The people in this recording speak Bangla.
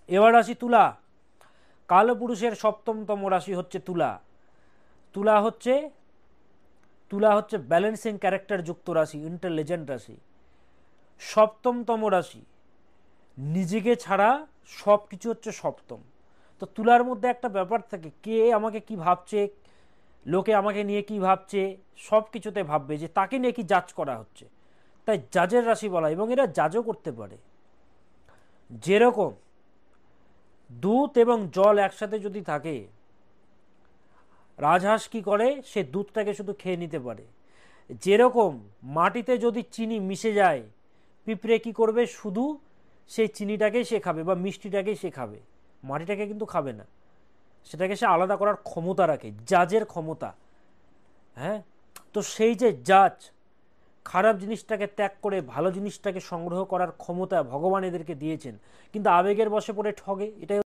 এবার রাশি তুলা। কালপুরুষের সপ্তমতম রাশি হচ্ছে তুলা। তুলা হচ্ছে ব্যালেন্সিং ক্যারেক্টার যুক্ত রাশি, ইন্টেলিজেন্ট রাশি, সপ্তমতম রাশি। নিজেকে ছাড়া সব কিছু হচ্ছে সপ্তম। তো তুলার মধ্যে একটা ব্যাপার থাকে, কে আমাকে কি ভাবছে, লোকে আমাকে নিয়ে কি ভাবছে, সব কিছুতে ভাববে যে তাকে নিয়ে কি জাজ করা হচ্ছে, তাই জাজের রাশি বলা। এবং এরা জাজও করতে পারে। যেরকম দুধ এবং জল একসাথে যদি থাকে, রাজহাঁস কি করে, সে দুধটাকে শুধু খেয়ে নিতে পারে। যেরকম মাটিতে যদি চিনি মিশে যায়, পিঁপড়ে কি করবে, শুধু সেই চিনিটাকেই সে খাবে বা মিষ্টিটাকেই সে খাবে, মাটিটাকে কিন্তু খাবে না। সেটাকে সে আলাদা করার ক্ষমতা রাখে, জাজের ক্ষমতা। হ্যাঁ, তো সেই যে জাজ, খারাপ জিনিসটাকে ত্যাগ করে ভালো জিনিসটাকে সংগ্রহ করার ক্ষমতা ভগবান এদেরকে দিয়েছেন, কিন্তু আবেগের বশে পড়ে ঠগে। এটাই